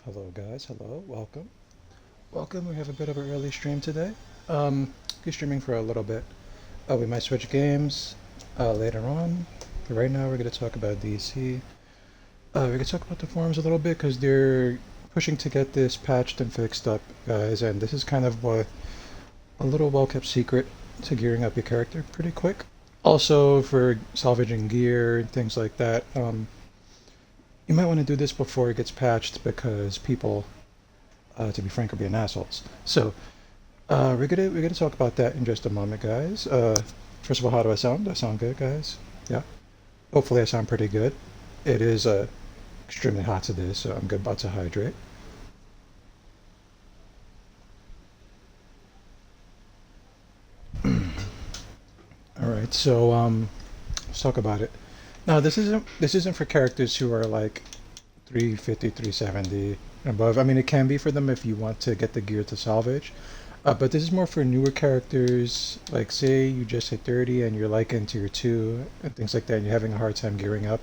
Hello guys, hello, welcome. Welcome, we have a bit of an early stream today. Be streaming for a little bit. We might switch games later on. But right now we're going to talk about DC. We're going to talk about the forums a little bit because they're pushing to get this patched and fixed up, guys. And this is kind of a little well-kept secret to gearing up your character pretty quick. Also for salvaging gear and things like that. You might want to do this before it gets patched because people to be frank, are being assholes. So we're gonna talk about that in just a moment, guys. First of all, how do I sound? Do I sound good, guys? Yeah. Hopefully, I sound pretty good. It is extremely hot today, so I'm good about to hydrate. All right, so let's talk about it. Now, this isn't for characters who are like 350, 370 and above. I mean, it can be for them if you want to get the gear to salvage. But this is more for newer characters, like say you just hit 30 and you're like in tier 2 and things like that, and you're having a hard time gearing up.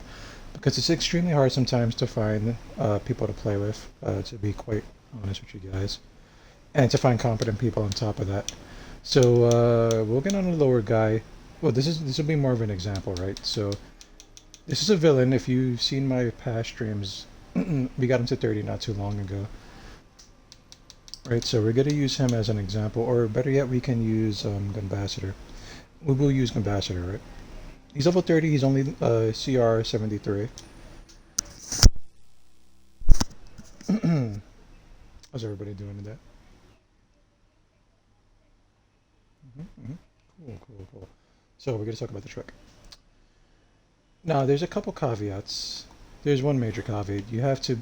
Because it's extremely hard sometimes to find people to play with, to be quite honest with you guys. And to find competent people on top of that. So we'll get on a lower guy. Well, this will be more of an example, right? So this is a villain. If you've seen my past streams, we got him to 30 not too long ago. Right, so we're going to use him as an example, or better yet, we can use Gambassador. We will use Gambassador, right? He's level 30, he's only CR 73. How's everybody doing today? Mm-hmm. Cool, cool, cool. So we're going to talk about the trick. Now, there's a couple caveats. There's one major caveat. You have to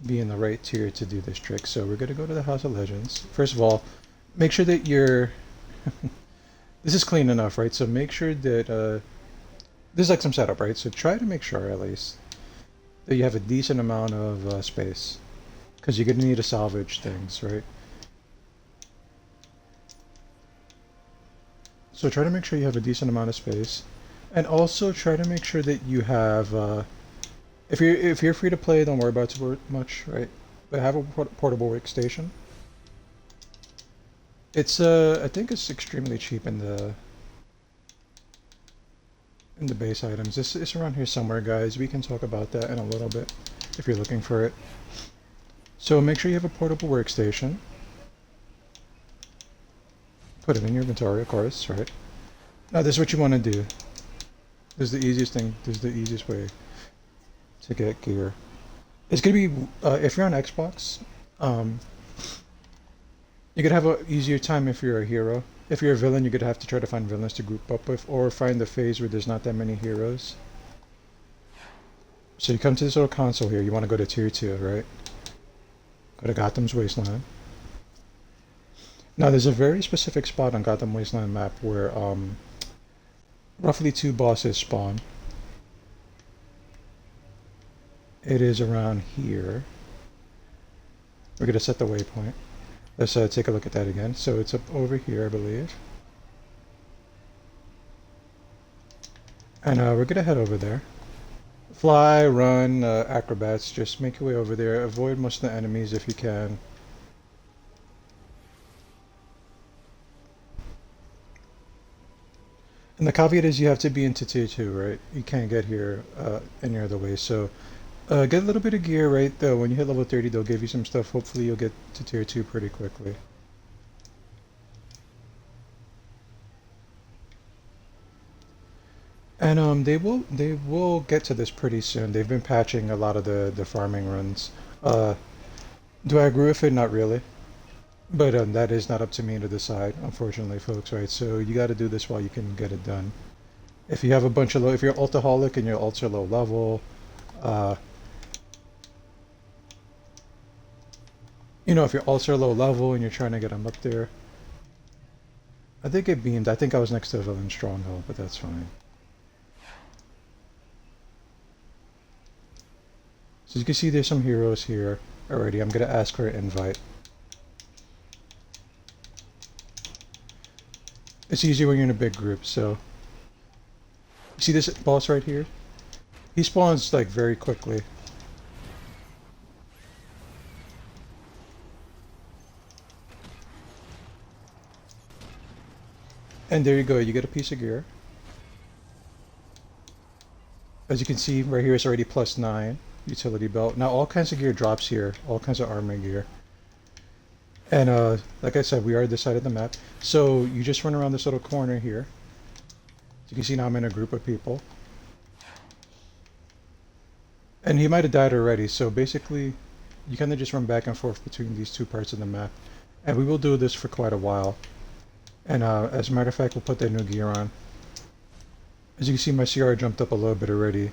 be in the right tier to do this trick. So we're going to go to the House of Legends. First of all, make sure that you're... this is clean enough, right? So make sure that... this is like some setup, right? So try to make sure, at least, that you have a decent amount of space. Because you're going to need to salvage things, right? So try to make sure you have a decent amount of space. And also try to make sure that you have... if you're free to play, don't worry about it too much, right? But have a portable workstation. It's I think it's extremely cheap in the base items. It's around here somewhere, guys. We can talk about that in a little bit if you're looking for it. So make sure you have a portable workstation. Put it in your inventory, of course, right? Now this is what you want to do. This is the easiest thing. This is the easiest way to get gear. It's gonna be if you're on Xbox, um, you're gonna have an easier time if you're a hero. If you're a villain, you're gonna have to try to find villains to group up with, or find the phase where there's not that many heroes. So you come to this little console here. You want to go to tier 2, right? Go to Gotham's Wasteland. Now there's a very specific spot on Gotham Wasteland map where roughly 2 bosses spawn. It is around here. We're gonna set the waypoint. Let's take a look at that again. So it's up over here, I believe. And we're gonna head over there. Fly, run, acrobats, just make your way over there. Avoid most of the enemies if you can. And the caveat is you have to be into tier 2, right? You can't get here any other way. So get a little bit of gear, right? Though when you hit level 30, they'll give you some stuff. Hopefully you'll get to tier 2 pretty quickly. And they will get to this pretty soon. They've been patching a lot of the farming runs. Uh, do I agree with it? Not really. But that is not up to me to decide, unfortunately, folks, right? So you got to do this while you can get it done. If you have a bunch of if you're ultraholic and you're ultra low level, uh, if you're ultra low level and you're trying to get them up there, I think it beamed. I think I was next to a villain stronghold, but that's fine. So you can see there's some heroes here already. I'm gonna ask for an invite. It's easier when you're in a big group, so. You see this boss right here? He spawns like very quickly. And there you go, you get a piece of gear. As you can see, right here is already +9 utility belt. Now all kinds of gear drops here, all kinds of armor gear. And like I said, we are this side of the map. So you just run around this little corner here. So you can see now I'm in a group of people. And he might have died already, so basically you kind of just run back and forth between these two parts of the map. And we will do this for quite a while. And as a matter of fact, we'll put that new gear on. As you can see, my CR jumped up a little bit already.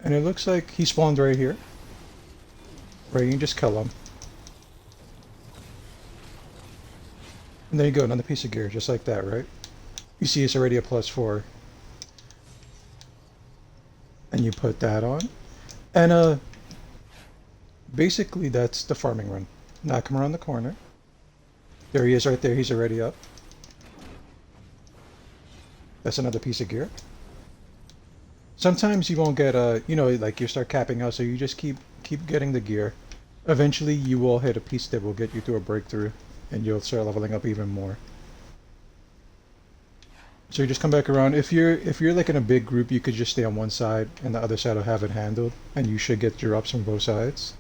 And it looks like he spawned right here. Right, you can just kill him. And there you go, another piece of gear, just like that, right? You see it's already a +4. And you put that on. And basically that's the farming run. Now come around the corner. There he is right there, he's already up. That's another piece of gear. Sometimes you won't get you know, like you start capping out, so you just keep getting the gear. Eventually you will hit a piece that will get you through a breakthrough, and you'll start leveling up even more. So you just come back around. If you're like in a big group, you could just stay on one side, and the other side will have it handled, and you should get your ups from both sides.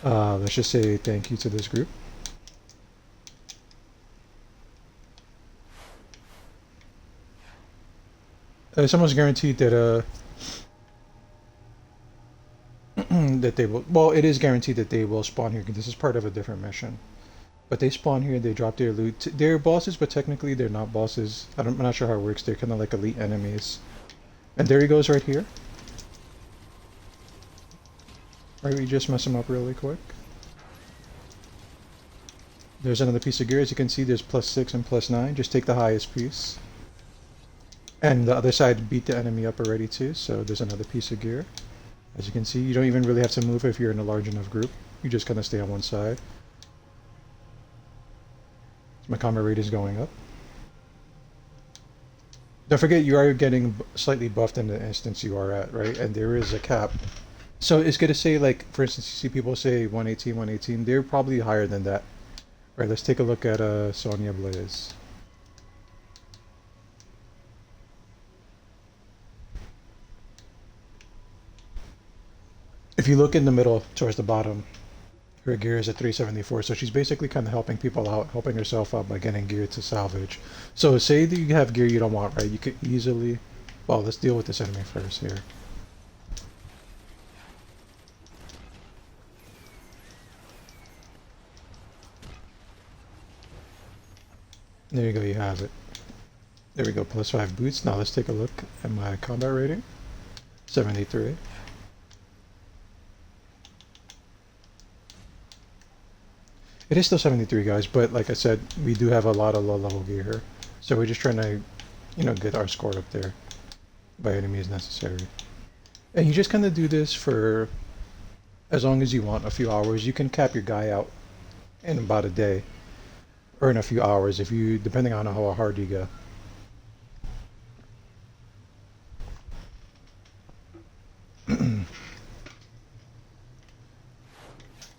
Let's just say thank you to this group. It's almost guaranteed that that they will. Well, it is guaranteed that they will spawn here because this is part of a different mission. But they spawn here, they drop their loot. They're bosses, but technically they're not bosses. I'm not sure how it works. They're kind of like elite enemies. And there he goes right here. Right, we just mess him up really quick. There's another piece of gear. As you can see, there's +6 and +9. Just take the highest piece. And the other side beat the enemy up already too, so there's another piece of gear. As you can see, you don't even really have to move if you're in a large enough group. You just kind of stay on one side. My combat rate is going up. Don't forget you are getting slightly buffed in the instance you are at, right? And there is a cap. So it's going to say, like, for instance, you see people say 118, 118. They're probably higher than that. Right, let's take a look at Sonya Blaze. If you look in the middle towards the bottom, her gear is at 374, so she's basically kind of helping people out, helping herself out by getting gear to salvage. So say that you have gear you don't want, right? You could easily... Well, let's deal with this enemy first here. There you go, you have it. There we go, +5 boots. Now let's take a look at my combat rating. 73. It is still 73, guys, but like I said, we do have a lot of low-level gear here. So we're just trying to, you know, get our score up there by any means necessary. And you just kind of do this for as long as you want, a few hours. You can cap your guy out in about a day, or in a few hours, if you, depending on how hard you go.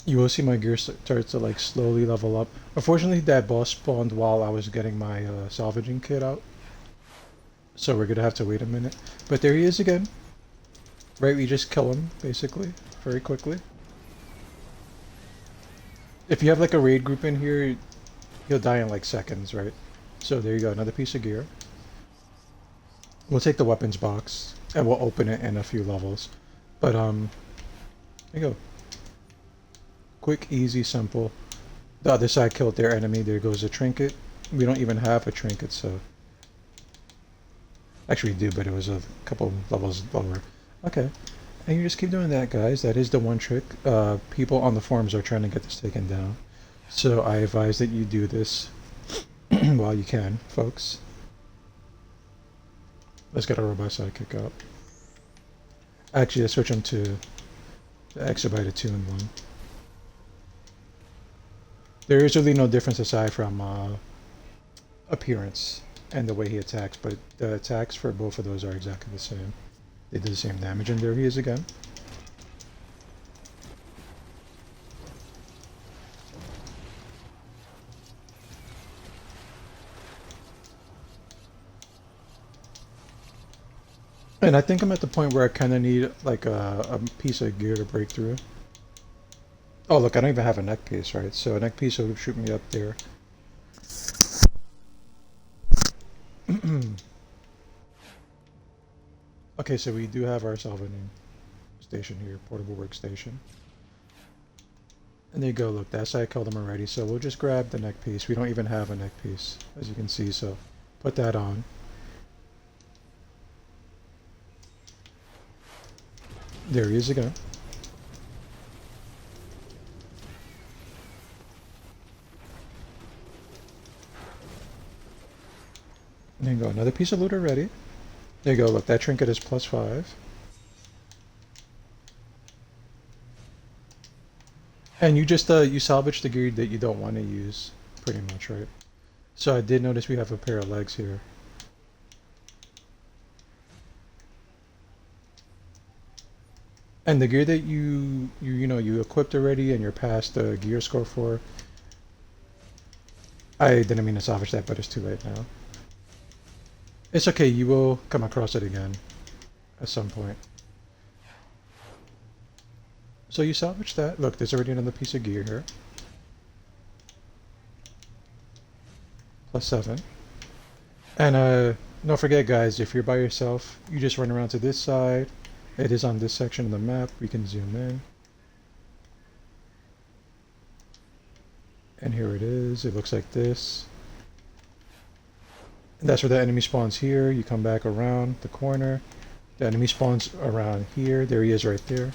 You will see my gear start to like slowly level up. Unfortunately, that boss spawned while I was getting my salvaging kit out, so we're gonna have to wait a minute. But there he is again. Right, we just kill him basically very quickly. If you have like a raid group in here, he'll die in like seconds, right? So there you go, another piece of gear. We'll take the weapons box and we'll open it in a few levels. But there you go. Quick, easy, simple. The other side killed their enemy. There goes a trinket. We don't even have a trinket, so... Actually we do, but it was a couple levels lower. Okay. And you just keep doing that, guys. That is the one trick. People on the forums are trying to get this taken down. So I advise that you do this while you can, folks. Let's get a robot sidekick up. Actually, let's switch them to the Exabyte 2-in-1. There is really no difference aside from appearance and the way he attacks, but the attacks for both of those are exactly the same. They do the same damage, and there he is again. And I think I'm at the point where I kind of need like a piece of gear to break through. Oh, look, I don't even have a neck piece, right? So a neck piece will shoot me up there. Okay, so we do have our salvaging station here, portable workstation. And there you go, look, that's I killed them already, so we'll just grab the neck piece. We don't even have a neck piece, as you can see, so put that on. There he is again. There you go, another piece of loot already. There you go, look, that trinket is +5. And you just, you salvage the gear that you don't want to use, pretty much, right? So I did notice we have a pair of legs here. And the gear that you equipped already and you're past the gear score for, I didn't mean to salvage that, but it's too late now. It's okay, you will come across it again at some point. So you salvage that. Look, there's already another piece of gear here. +7. And don't forget guys, if you're by yourself, you just run around to this side. It is on this section of the map. We can zoom in. And here it is. It looks like this. And that's where the enemy spawns here. You come back around the corner. The enemy spawns around here. There he is right there.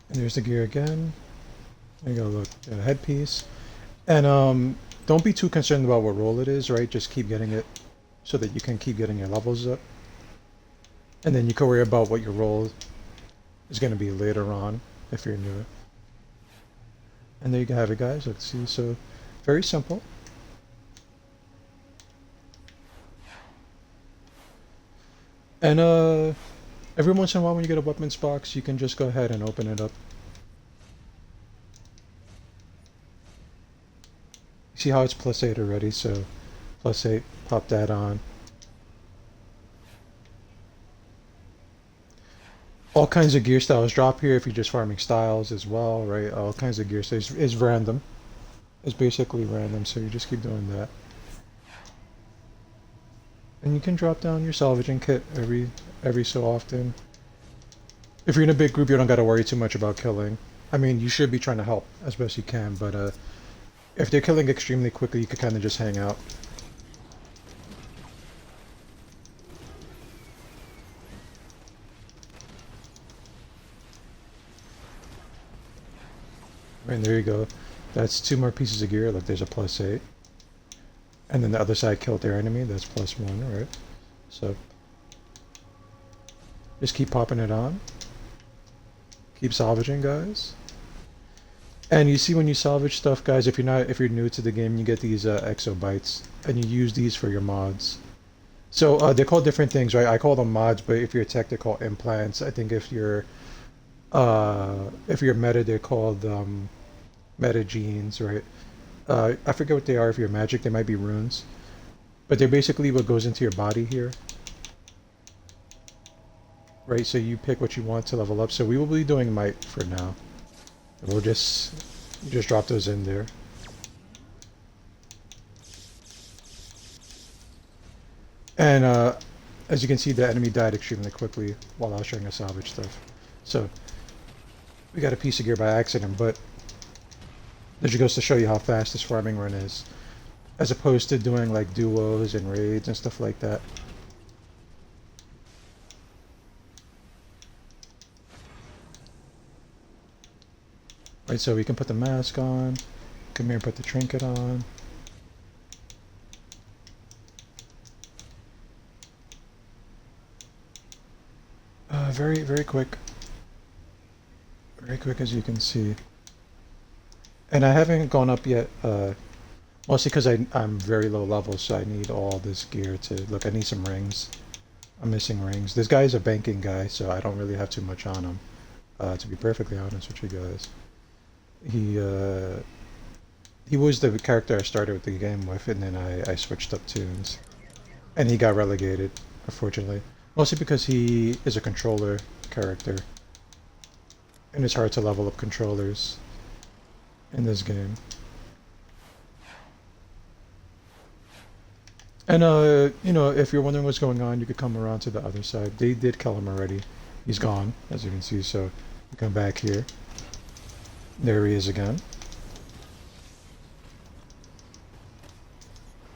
And there's the gear again. There you go, look, a headpiece. And don't be too concerned about what role it is, right? Just keep getting it so that you can keep getting your levels up. And then you can worry about what your role is going to be later on if you're new. And there you have it, guys. Let's see. So very simple. And every once in a while when you get a weapons box, you can just go ahead and open it up. See how it's +8 already, so +8, pop that on. All kinds of gear styles drop here if you're just farming styles as well, right? All kinds of gear styles. It's random. It's basically random, so you just keep doing that. And you can drop down your salvaging kit every so often. If you're in a big group, you don't got to worry too much about killing. I mean, you should be trying to help as best you can, but if they're killing extremely quickly, you could kind of just hang out. And there you go. That's 2 more pieces of gear. Look, there's a +8. And then the other side killed their enemy. That's +1, right? So just keep popping it on. Keep salvaging, guys. And you see when you salvage stuff, guys, if you're new to the game, you get these exobytes, and you use these for your mods. So they're called different things, right? I call them mods, but if you're tech, they're called implants. I think if you're meta, they're called meta genes, right? I forget what they are. If you're magic, they might be runes, but they're basically what goes into your body here, right? So you pick what you want to level up. So we will be doing might for now. And we'll just drop those in there. And as you can see, the enemy died extremely quickly while I was trying to salvage stuff. So we got a piece of gear by accident, but that just goes to show you how fast this farming run is, as opposed to doing like duos and raids and stuff like that. Right, so we can put the mask on, come here and put the trinket on. Very, very quick. Very quick, as you can see. And I haven't gone up yet, mostly because I'm very low level, so I need all this gear to... Look, I need some rings. I'm missing rings. This guy is a banking guy, so I don't really have too much on him, to be perfectly honest with you guys. He, He was the character I started with the game with, and then I switched up tunes. And he got relegated, unfortunately. Mostly because he is a controller character, and it's hard to level up controllers in this game. And if you're wondering what's going on, you could come around to the other side. They did kill him already. He's gone, as you can see. So you come back here. There he is again.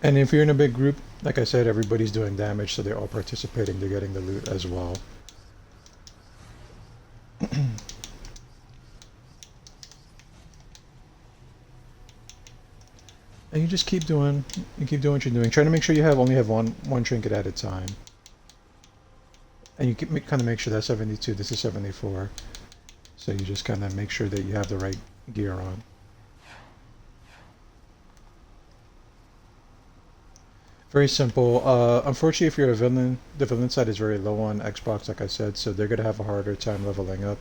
And if you're in a big group, like I said, everybody's doing damage, so they're all participating. They're getting the loot as well. And you keep doing what you're doing. Try to make sure you only have one trinket at a time. And you kind of make sure that's 72, this is 74. So you just kind of make sure that you have the right gear on. Very simple. Unfortunately, if you're a villain, the villain side is very low on Xbox, like I said, so they're going to have a harder time leveling up,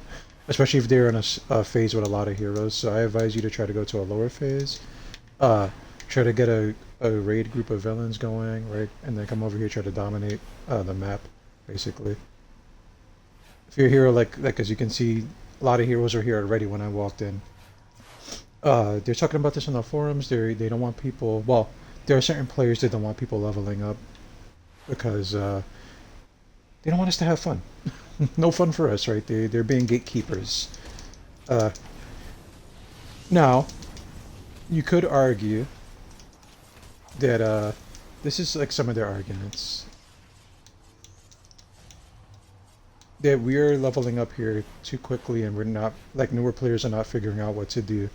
especially if they're in a phase with a lot of heroes. So I advise you to try to go to a lower phase. Uh, Try to get a raid group of villains going, right? And then come over here, try to dominate the map, basically. If you're a hero, like as you can see, a lot of heroes are here already when I walked in. They're talking about this on the forums. They don't want people. Well, there are certain players that don't want people leveling up because they don't want us to have fun. No fun for us, right? They're being gatekeepers. Uh, Now, you could argue that this is like some of their arguments that we're leveling up here too quickly and we're not like newer players are not figuring out what to do.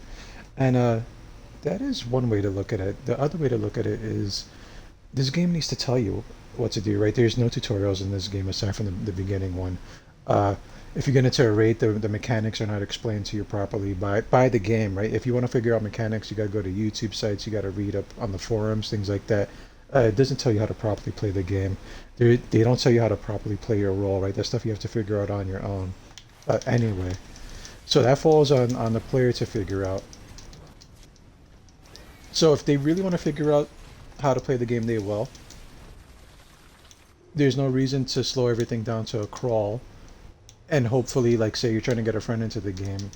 And that is one way to look at it. The other way to look at it is this game needs to tell you what to do, right? There's no tutorials in this game aside from the beginning one. Uh, if you get into a raid, the mechanics are not explained to you properly by the game, right? If you want to figure out mechanics, you got to go to YouTube sites, you got to read up on the forums, things like that. It doesn't tell you how to properly play the game. They don't tell you how to properly play your role, right? That's stuff you have to figure out on your own. Anyway, so that falls on the player to figure out. So if they really want to figure out how to play the game, they will. There's no reason to slow everything down to a crawl and hopefully, like, say you're trying to get a friend into the game,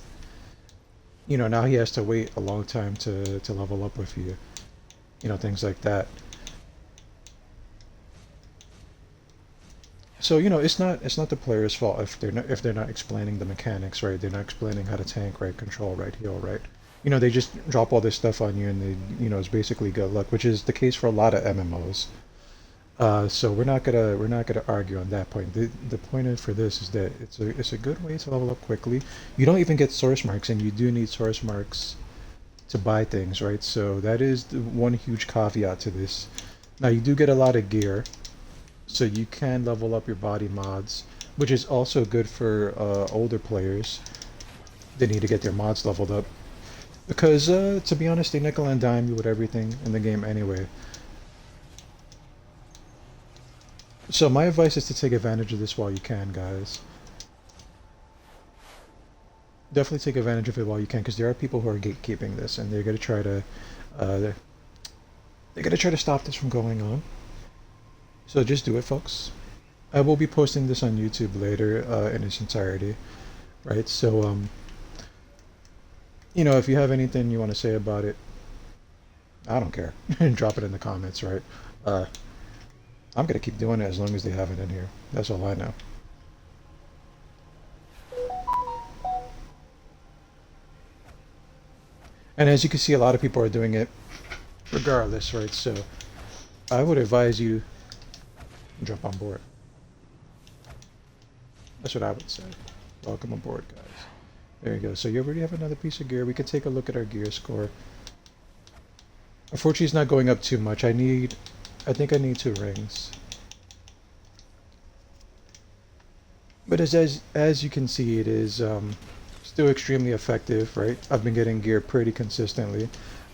now he has to wait a long time to level up with you, things like that. So it's not the player's fault if they're not explaining the mechanics right. They're not explaining how to tank right, control right, heal right. They just drop all this stuff on you, and it's basically good luck, which is the case for a lot of MMOs. So we're not gonna argue on that point. The point for this is that it's a good way to level up quickly. You don't even get source marks, and you do need source marks to buy things, right? So that is the one huge caveat to this. Now you do get a lot of gear, so you can level up your body mods, which is also good for older players. They need to get their mods leveled up because, to be honest, they nickel and dime you with everything in the game anyway. So my advice is to take advantage of this while you can, guys. Definitely take advantage of it while you can, because there are people who are gatekeeping this, and they're gonna try to, uh, they're gonna try to stop this from going on. So just do it, folks. I will be posting this on YouTube later, in its entirety, right? So, if you have anything you want to say about it, I don't care. Drop it in the comments, right? Uh, I'm gonna keep doing it as long as they have it in here. That's all I know. And as you can see, a lot of people are doing it regardless, right? So I would advise you jump on board. That's what I would say. Welcome aboard, guys. There you go. So you already have another piece of gear. We can take a look at our gear score. Unfortunately, it's not going up too much. I think I need 2 rings. But as you can see, it is still extremely effective, right? I've been getting gear pretty consistently.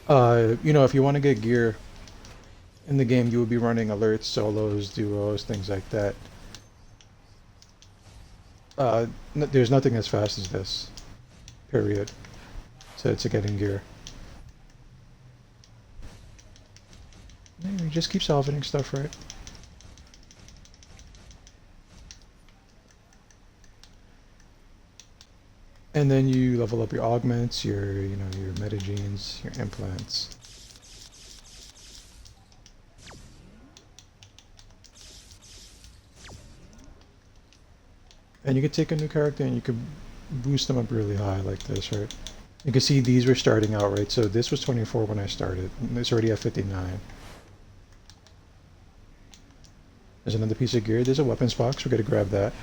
If you want to get gear in the game, you would be running alerts, solos, duos, things like that. There's nothing as fast as this, period, to getting gear. You just keep salvaging stuff, right? And then you level up your augments, your metagenes, your implants. And you can take a new character and you can boost them up really high like this, right? You can see these were starting out, right? So this was 24 when I started. And it's already at 59. There's another piece of gear. There's a weapons box. We're going to grab that.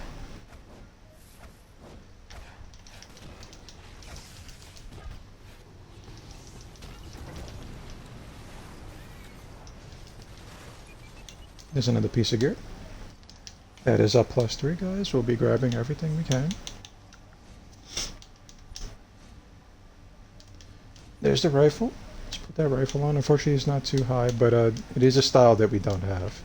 There's another piece of gear. That is up +3, guys. We'll be grabbing everything we can. There's the rifle. Let's put that rifle on. Unfortunately, it's not too high, but it is a style that we don't have.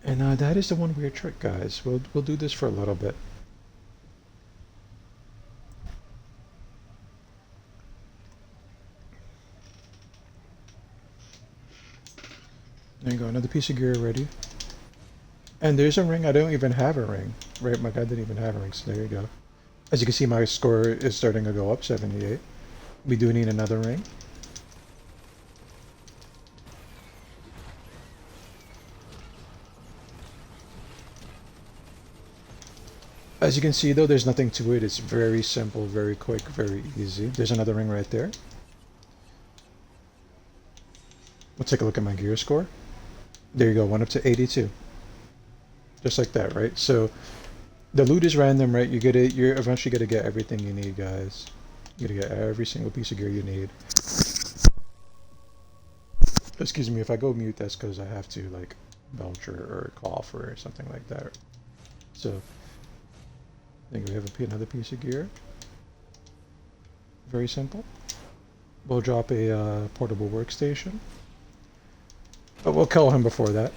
And that is the one weird trick, guys. We'll do this for a little bit. There you go, another piece of gear already. And there's a ring. I don't even have a ring. Right, my guy didn't even have a ring, so there you go. As you can see, my score is starting to go up, 78. We do need another ring. As you can see, though, there's nothing to it. It's very simple, very quick, very easy. There's another ring right there. We'll take a look at my gear score. There you go, went up to 82. Just like that, right? So the loot is random, right? You're eventually gonna get everything you need, guys. You're gonna get every single piece of gear you need. Excuse me, if I go mute, that's because I have to like belch or cough or something like that. So I think we have another piece of gear. Very simple. We'll drop a portable workstation. But we'll kill him before that.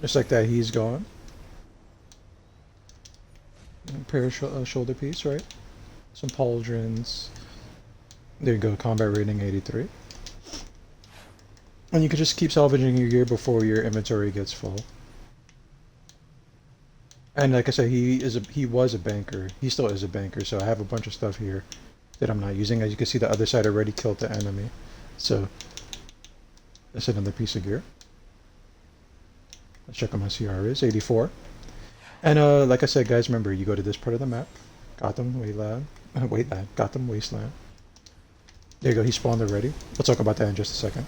Just like that, he's gone. Pair of shoulder piece, right? Some pauldrons. There you go, combat rating 83. And you can just keep salvaging your gear before your inventory gets full. And like I said, he was a banker. He still is a banker, so I have a bunch of stuff here that I'm not using. As you can see, the other side already killed the enemy. So that's another piece of gear. Let's check what my CR is, 84. And like I said, guys, remember, you go to this part of the map, Gotham Gotham Wasteland. There you go, he spawned already. We'll talk about that in just a second.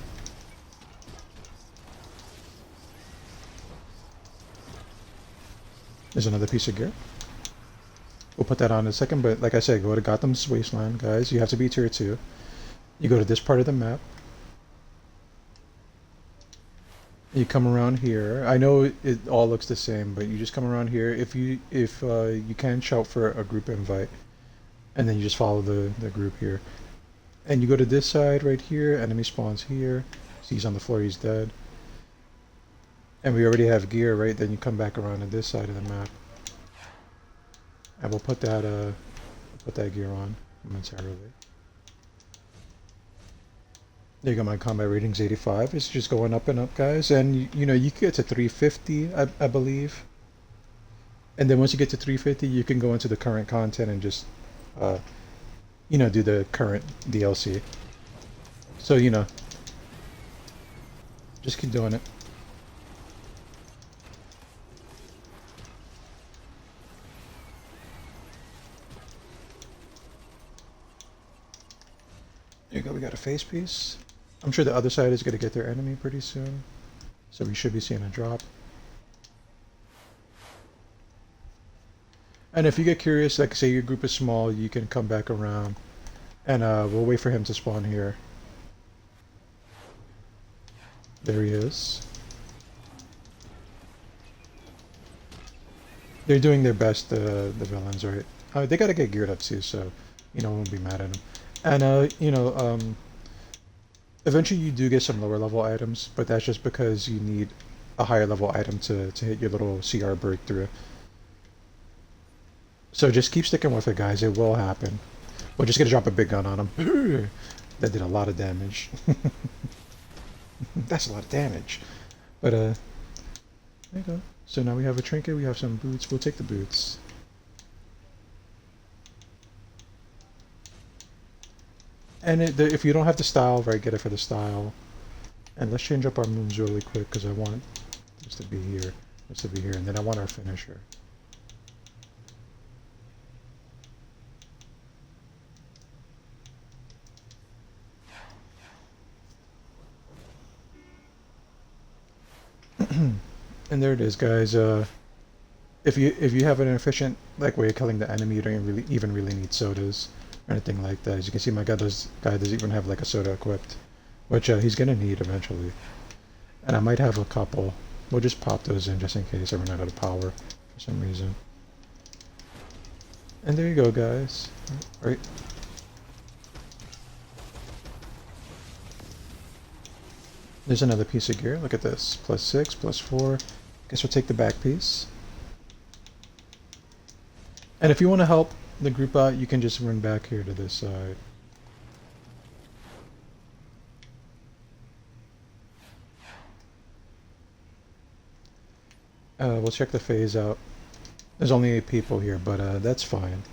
There's another piece of gear. We'll put that on in a second, but like I said, go to Gotham's Wasteland, guys. You have to be tier 2. You go to this part of the map. You come around here. I know it all looks the same, but you just come around here. If you can shout for a group invite, and then you just follow the group here. And you go to this side right here. Enemy spawns here. See, he's on the floor. He's dead. And we already have gear, right? Then you come back around to this side of the map, and we'll put that gear on momentarily. There you go, my combat rating's 85. It's just going up and up, guys. And you know, you can get to 350, I believe. And then once you get to 350, you can go into the current content and just, do the current DLC. So, just keep doing it. There you go, we got a face piece. I'm sure the other side is going to get their enemy pretty soon. So we should be seeing a drop. And if you get curious, like say your group is small, you can come back around. And we'll wait for him to spawn here. There he is. They're doing their best, the villains, right? They gotta get geared up too, so, won't be mad at them. And, eventually you do get some lower level items, but that's just because you need a higher level item to hit your little CR breakthrough. So just keep sticking with it, guys. It will happen. We're just gonna drop a big gun on him. That did a lot of damage. That's a lot of damage. But there you go. So now we have a trinket. We have some boots. We'll take the boots. And if you don't have the style, right, get it for the style. And let's change up our moves really quick because I want this to be here, this to be here, and then I want our finisher. And there it is, guys. If you have an efficient way of killing the enemy, you don't even really need sodas or anything like that. As you can see, my guy doesn't even have like a soda equipped, which he's gonna need eventually. And I might have a couple. We'll just pop those in just in case I run out of power for some reason. And there you go, guys. Right. There's another piece of gear. Look at this. +6, +4. Guess we'll take the back piece. And if you want to help the group out, you can just run back here to this side. We'll check the phase out. There's only 8 people here, but that's fine.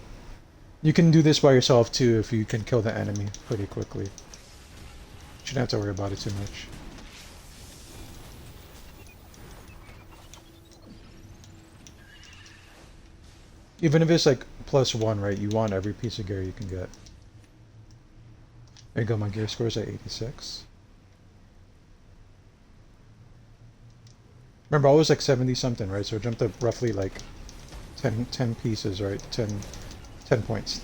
You can do this by yourself too if you can kill the enemy pretty quickly. Shouldn't have to worry about it too much. Even if it's like +1, right? You want every piece of gear you can get. There you go, my gear score is at 86. Remember, I was like 70 something, right? So it jumped up roughly like 10 pieces, right? 10 points.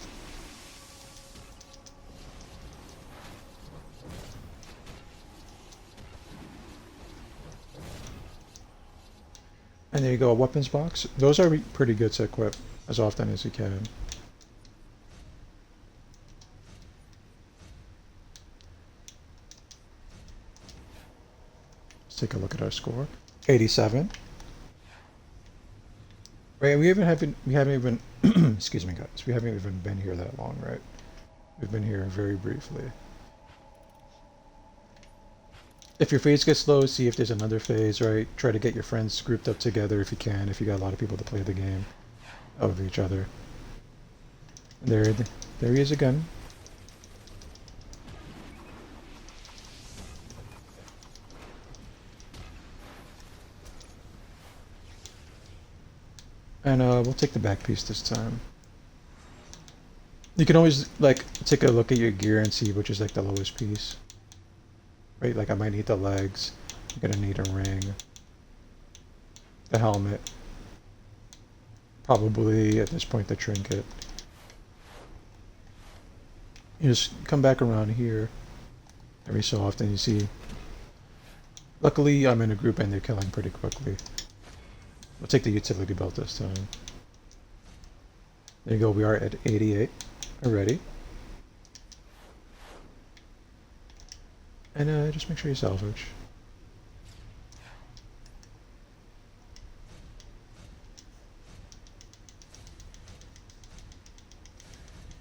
And there you go, a weapons box. Those are pretty good to equip as often as you can. Let's take a look at our score. 87. Right, we haven't even excuse me guys, we haven't even been here that long, right? We've been here very briefly. If your phase gets slow, see if there's another phase, right? Try to get your friends grouped up together if you can, if you got a lot of people to play the game of each other. There he is again. And we'll take the back piece this time. You can always take a look at your gear and see which is like the lowest piece. Right, like I might need the legs, I'm gonna need a ring, the helmet, probably at this point the trinket. You just come back around here every so often, you see. Luckily I'm in a group and they're killing pretty quickly. We'll take the utility belt this time. There you go, we are at 88 already. And just make sure you salvage.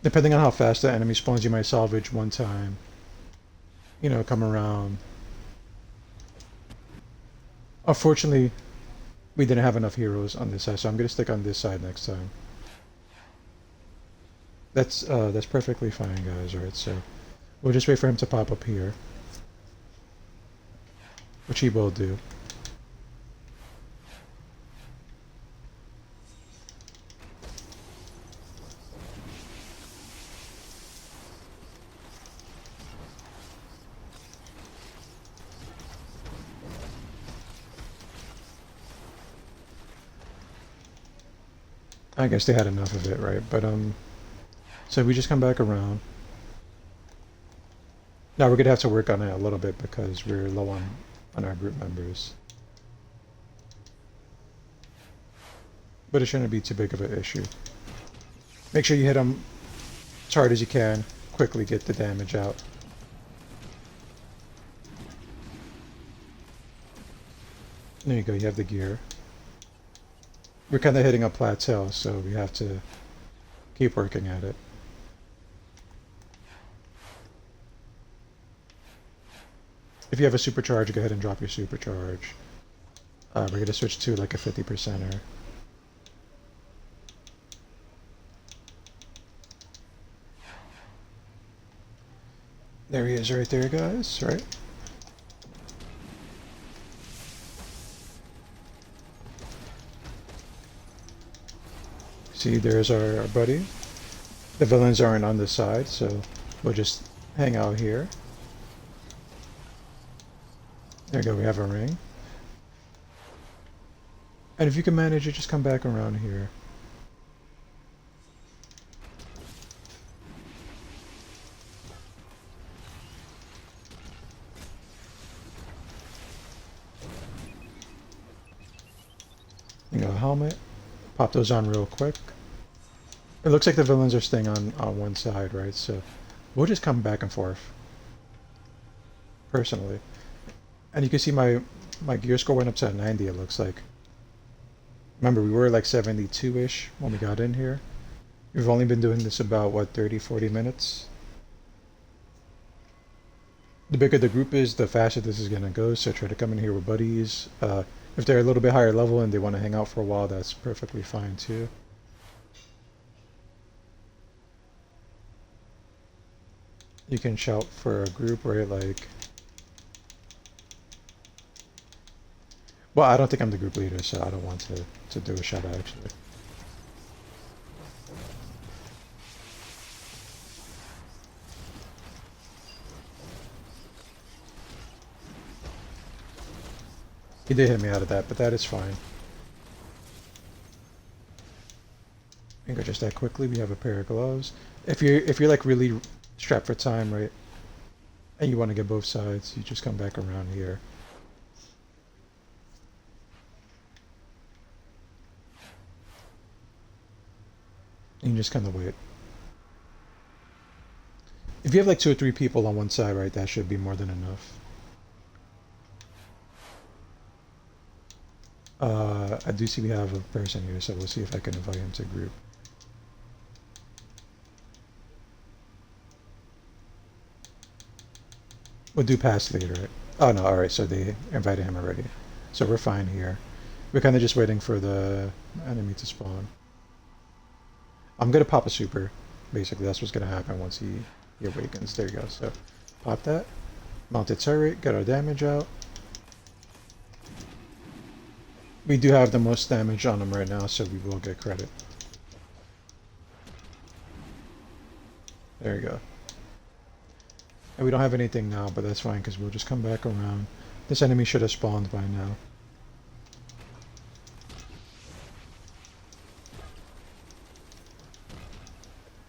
Depending on how fast the enemy spawns, you might salvage one time. You know, come around. Unfortunately, we didn't have enough heroes on this side, so I'm gonna stick on this side next time. That's perfectly fine, guys. Alright, so we'll just wait for him to pop up here. Which he will do. I guess they had enough of it, right? But so we just come back around. Now we're gonna have to work on it a little bit because we're low on our group members. But it shouldn't be too big of an issue. Make sure you hit them as hard as you can. Quickly get the damage out. There you go, you have the gear. We're kind of hitting a plateau, so we have to keep working at it. If you have a supercharge, go ahead and drop your supercharge. We're going to switch to like a 50%er. There he is right there, guys, right? See, there's our buddy. The villains aren't on this side, so we'll just hang out here. There you go, we have a ring. And if you can manage it, just come back around here. You got a helmet. Pop those on real quick. It looks like the villains are staying on one side, right? So we'll just come back and forth. Personally. And you can see my gear score went up to 90, it looks like. Remember, we were like 72-ish when we got in here. We've only been doing this about, what, 30, 40 minutes? The bigger the group is, the faster this is going to go, so try to come in here with buddies. If they're a little bit higher level and they want to hang out for a while, that's perfectly fine too. You can shout for a group, right? Like, well, I don't think I'm the group leader, so I don't want to do a shout out actually. He did hit me out of that, but that is fine. I can go just that quickly. We have a pair of gloves. If you're like really strapped for time, right, and you want to get both sides, you just come back around here. You can just kind of wait. If you have like 2 or 3 people on one side, right, that should be more than enough. I do see we have a person here, so we'll see if I can invite him to group. We'll do pass later, right? Oh no, alright, so they invited him already. So we're fine here. We're kind of just waiting for the enemy to spawn. I'm gonna pop a super. Basically, that's what's gonna happen once he awakens. There you go. So, pop that. Mounted turret. Get our damage out. We do have the most damage on him right now, so we will get credit. There you go. And we don't have anything now, but that's fine because we'll just come back around. This enemy should have spawned by now.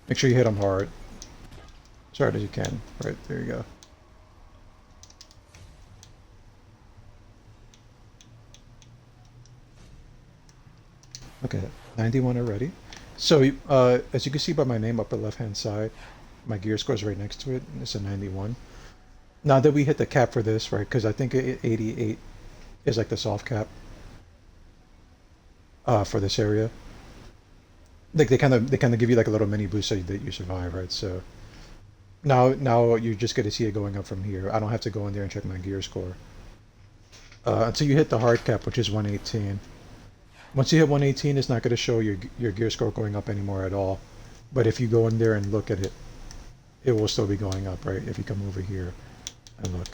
Make sure you hit him hard. As hard as you can. Right, there you go. Okay, 91 already. So, as you can see by my name upper left-hand side, my gear score is right next to it. It's a 91. Now that we hit the cap for this, right, because I think 88 is like the soft cap for this area. Like they kind of give you like a little mini boost so that you survive, right? So now you're just gonna see it going up from here. I don't have to go in there and check my gear score until you hit the hard cap, which is 118. Once you hit 118, it's not going to show your gear score going up anymore at all. But if you go in there and look at it, it will still be going up, right? If you come over here and look.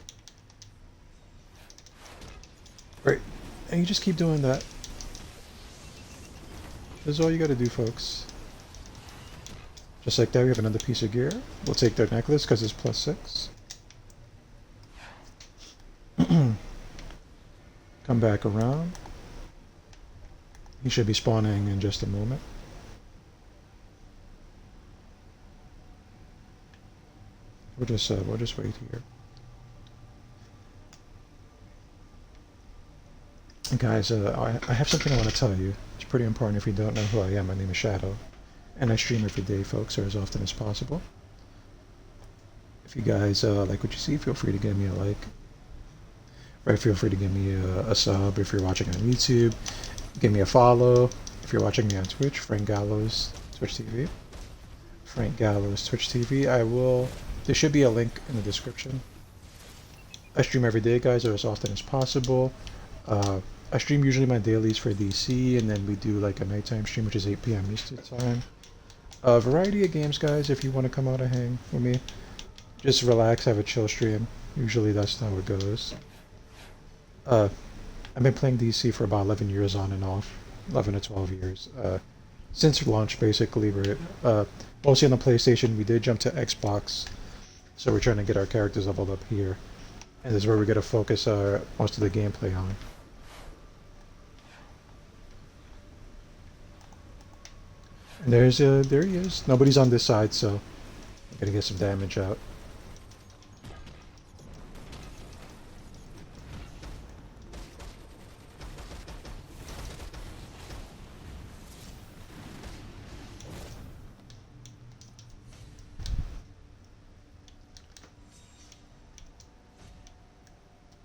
Right, and you just keep doing that. This is all you got to do, folks. Just like that, we have another piece of gear. We'll take the necklace because it's +6. Come back around. He should be spawning in just a moment. We'll just wait here. Guys, I have something I want to tell you. It's pretty important if you don't know who I am. My name is Shadow, and I stream every day, folks, or as often as possible. If you guys like what you see, feel free to give me a like. right? Feel free to give me a sub if you're watching on YouTube. Give me a follow if you're watching me on Twitch, Frank Gallows, Twitch TV. Frank Gallows, Twitch TV. There should be a link in the description. I stream every day, guys, or as often as possible. I stream usually my dailies for DC, and then we do like a nighttime stream, which is 8 p.m. Eastern time. A variety of games, guys, if you want to come out and hang with me. Just relax, have a chill stream. Usually that's how it goes. I've been playing DC for about 11 years on and off. 11 to 12 years. Since launch, basically, we're mostly on the PlayStation. We did jump to Xbox, so we're trying to get our characters leveled up here. And this is where we're going to focus most of the gameplay on. And there he is. Nobody's on this side, so I'm going to get some damage out.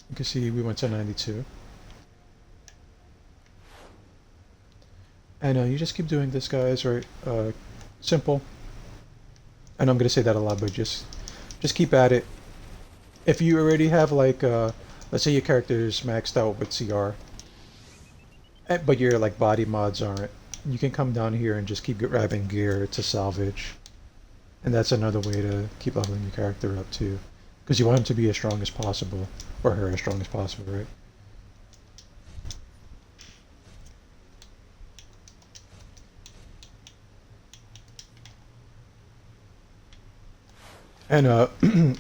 You can see we went to 92. And you just keep doing this, guys, right? Simple. And I'm going to say that a lot, but just keep at it. If you already have, like, let's say your character is maxed out with CR, but your, like, body mods aren't, you can come down here and just keep grabbing gear to salvage. And that's another way to keep leveling your character up, too. Because you want him to be as strong as possible. Or her as strong as possible, right? And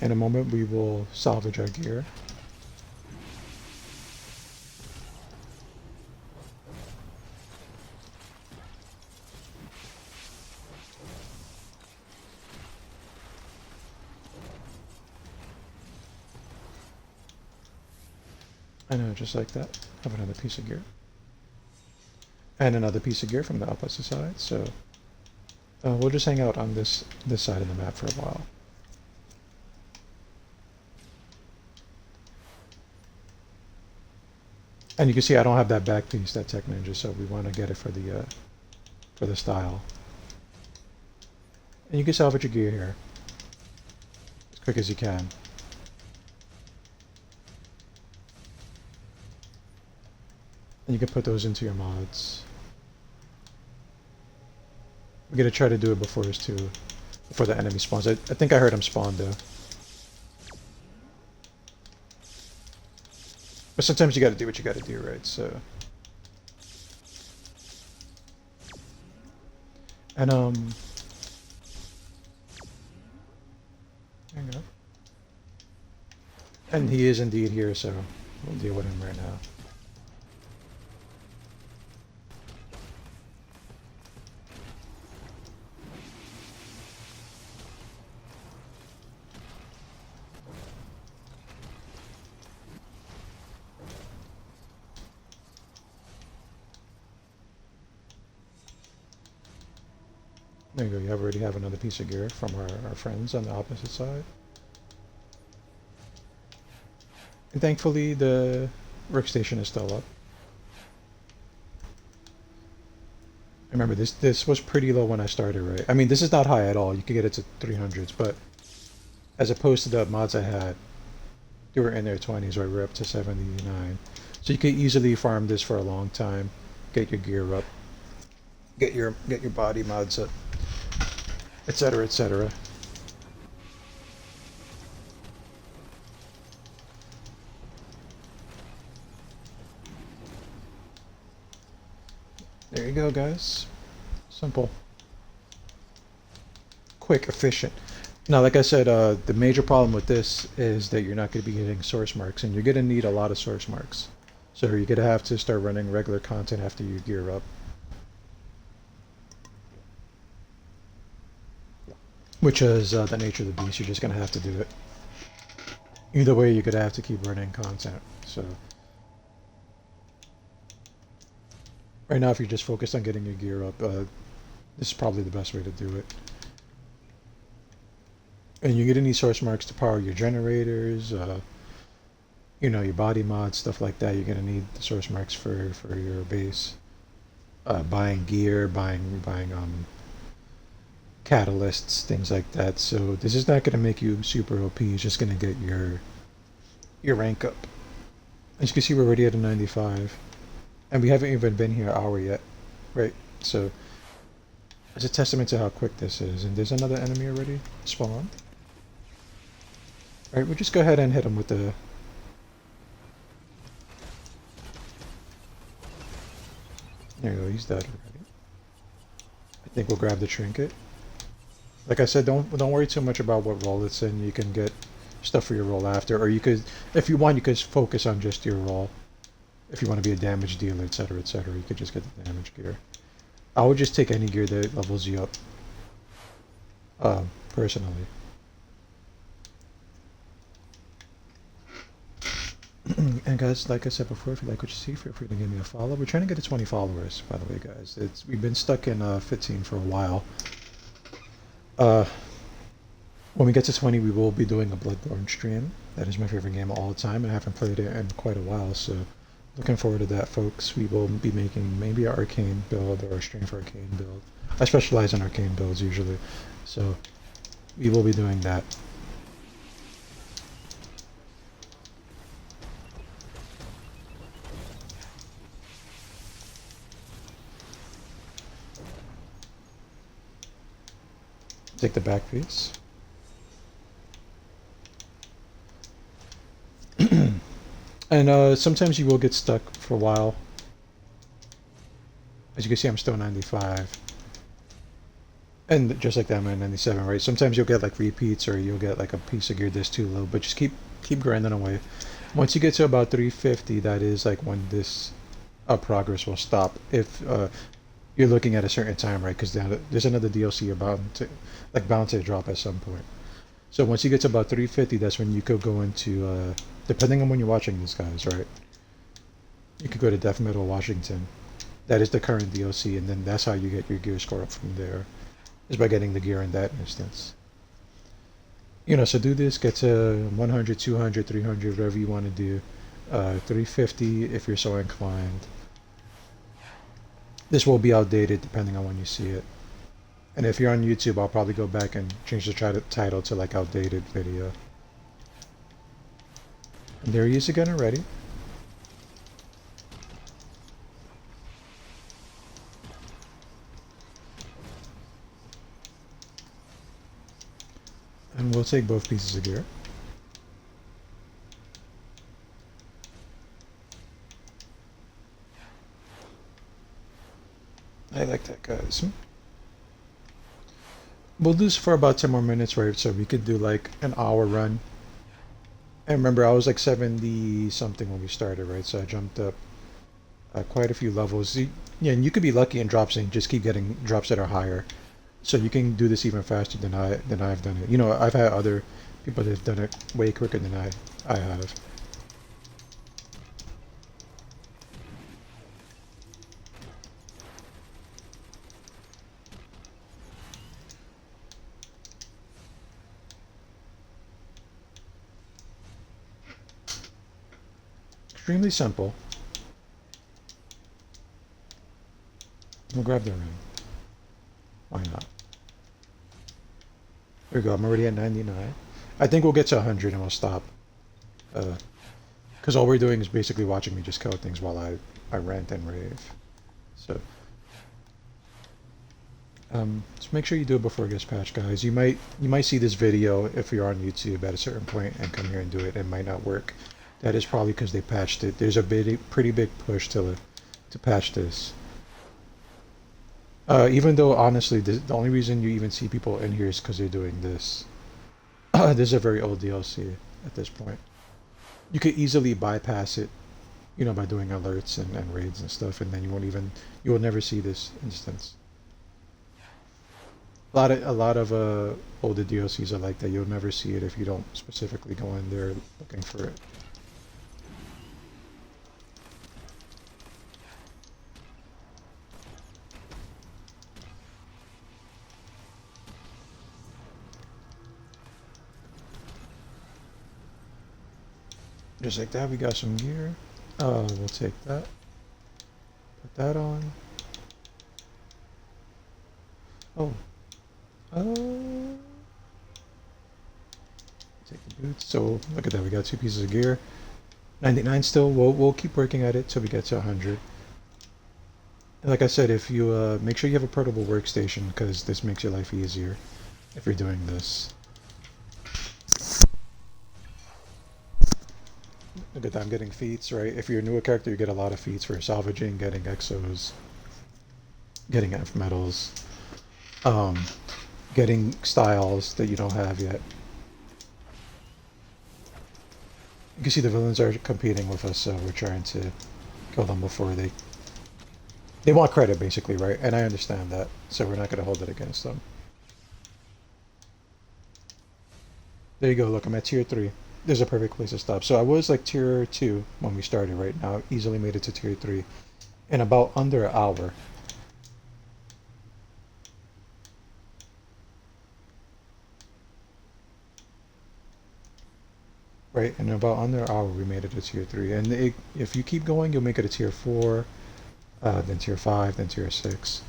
in a moment we will salvage our gear. I know, just like that. Have another piece of gear. And another piece of gear from the opposite side, so we'll just hang out on this side of the map for a while. And you can see I don't have that back piece, that Tech Ninja, so we want to get it for the style. And you can salvage your gear here as quick as you can. And you can put those into your mods. We're gonna try to do it before the enemy spawns. I think I heard him spawn though. But sometimes you gotta do what you gotta do, right? So. And there you go. And he is indeed here, so we'll deal with him right now. There you go, you already have another piece of gear from our friends on the opposite side. And thankfully the workstation is still up. Remember, this was pretty low when I started, right? I mean, this is not high at all. You could get it to 300s, but as opposed to the mods I had, they were in their 20s, right? We're up to 79. So you could easily farm this for a long time, get your gear up, get your body mods up, etc., etc. There you go, guys. Simple. Quick, efficient. Now, like I said, the major problem with this is that you're not going to be getting source marks, and you're going to need a lot of source marks. So you're going to have to start running regular content after you gear up. Which is the nature of the beast. You're just going to have to do it. Either way, you're going to have to keep running content. So right now, if you're just focused on getting your gear up, this is probably the best way to do it. And you're going to need source marks to power your generators, your body mods, stuff like that. You're gonna need the source marks for your base. Buying gear, buying catalysts, things like that. So this is not gonna make you super OP. It's just gonna get your rank up. As you can see, we're already at a 95, and we haven't even been here an hour yet, right? So it's a testament to how quick this is. And there's another enemy already spawned. All right, we'll just go ahead and hit him with the. There you go. He's dead already. I think we'll grab the trinket. Like I said, don't worry too much about what role it's in. You can get stuff for your role after, or you could, if you want, you could focus on just your role. If you want to be a damage dealer, etc., etc., you could just get the damage gear. I would just take any gear that levels you up. Personally. And guys, like I said before, if you like what you see, feel free to give me a follow. We're trying to get to 20 followers, by the way, guys. We've been stuck in 15 for a while. Uh, when we get to 20, we will be doing a Bloodborne stream. That is my favorite game of all time. I haven't played it in quite a while, so looking forward to that, folks. We will be making maybe an arcane build or a stream for arcane build. I specialize in arcane builds usually, so we will be doing that. Take the back piece. And sometimes you will get stuck for a while. As you can see, I'm still 95. And just like that, I'm at 97, right? Sometimes you'll get like repeats, or you'll get like a piece of gear that's too low, but just keep grinding away. Once you get to about 350, that is like when this progress will stop. If you're looking at a certain time, right? Because there's another DLC bound to drop at some point. So once you get to about 350, that's when you could go into, depending on when you're watching this, guys, right? You could go to Death Metal Washington. That is the current DLC, and then that's how you get your gear score up from there, is by getting the gear in that instance. So do this, get to 100, 200, 300, whatever you want to do. 350 if you're so inclined. This will be outdated depending on when you see it. And if you're on YouTube, I'll probably go back and change the title to like outdated video. And there he is again already. And we'll take both pieces of gear. I like that, guys. We'll do this for about 10 more minutes, right? So we could do like an hour run. And remember, I was like 70 something when we started, right? So I jumped up quite a few levels. Yeah, and you could be lucky in drops and just keep getting drops that are higher. So you can do this even faster than I've done it. I've had other people that have done it way quicker than I have. Extremely simple. We'll grab the ring. Why not? There we go. I'm already at 99. I think we'll get to 100 and we'll stop. Because all we're doing is basically watching me just kill things while I rant and rave. So just make sure you do it before it gets patched, guys. You might see this video if you're on YouTube at a certain point and come here and do it. It might not work. That is probably because they patched it. There's a pretty big push to patch this. Even though, honestly, the only reason you even see people in here is because they're doing this. This is a very old DLC at this point. You could easily bypass it, by doing alerts and raids and stuff, and then you will never see this instance. A lot of older DLCs are like that. You'll never see it if you don't specifically go in there looking for it. Just like that, we got some gear. We'll take that. Put that on. Oh. Uh, take the boots. So look at that, we got 2 pieces of gear. 99 still. We'll keep working at it till we get to 100. And like I said, if you make sure you have a portable workstation, because this makes your life easier if you're doing this. Look at that, I'm getting feats, right? If you're a newer character, you get a lot of feats for salvaging, getting exos, getting F medals, um, getting styles that you don't have yet. You can see the villains are competing with us, so we're trying to kill them before they want credit, basically, right? And I understand that, so we're not going to hold it against them. There you go, look, I'm at tier 3. There's a perfect place to stop. So I was like tier 2 when we started, right? Now easily made it to tier 3 in about under an hour. Right, in about under an hour we made it to tier 3. And if you keep going, you'll make it to tier 4, then tier 5, then tier 6.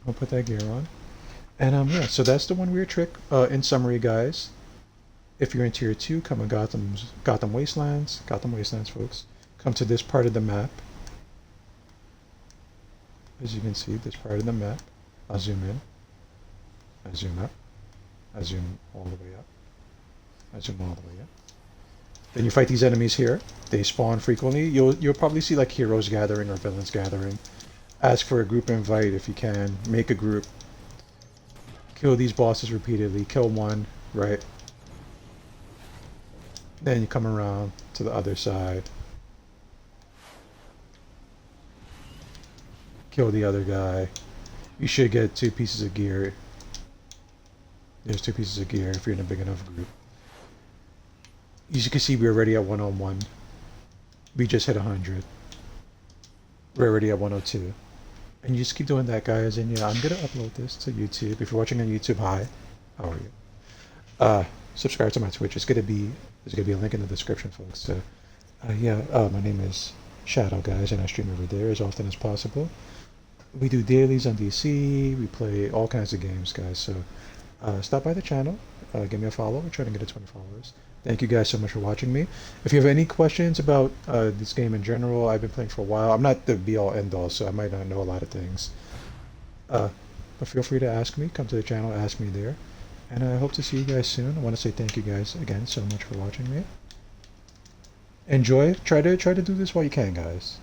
I'll put that gear on. And yeah, so that's the one weird trick. In summary, guys, if you're in tier 2, come on Gotham Wastelands, folks. Come to this part of the map. As you can see, this part of the map. I'll zoom in. I zoom up. I zoom all the way up. I zoom all the way up. Then you fight these enemies here. They spawn frequently. You'll probably see like heroes gathering or villains gathering. Ask for a group invite if you can. Make a group. Kill these bosses repeatedly. Kill one, right? Then you come around to the other side. Kill the other guy. You should get 2 pieces of gear. There's 2 pieces of gear if you're in a big enough group. As you can see, we're already at 101. We just hit 100. We're already at 102. And you just keep doing that, guys. And yeah, I'm going to upload this to YouTube. If you're watching on YouTube, hi. How are you? Subscribe to my Twitch. There's gonna be a link in the description, folks. So, yeah, my name is Shadow, guys, and I stream over there as often as possible. We do dailies on DC. We play all kinds of games, guys. So, stop by the channel. Give me a follow. We're trying to get to 20 followers. Thank you guys so much for watching me. If you have any questions about this game in general, I've been playing for a while. I'm not the be-all, end-all, so I might not know a lot of things. But feel free to ask me. Come to the channel, ask me there. And I hope to see you guys soon. I want to say thank you guys again so much for watching me. Enjoy. Try to do this while you can, guys.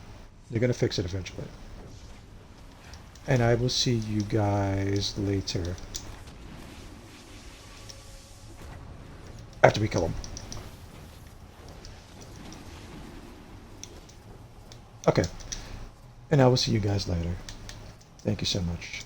You're gonna fix it eventually. And I will see you guys later. After we kill him. Okay. And I will see you guys later. Thank you so much.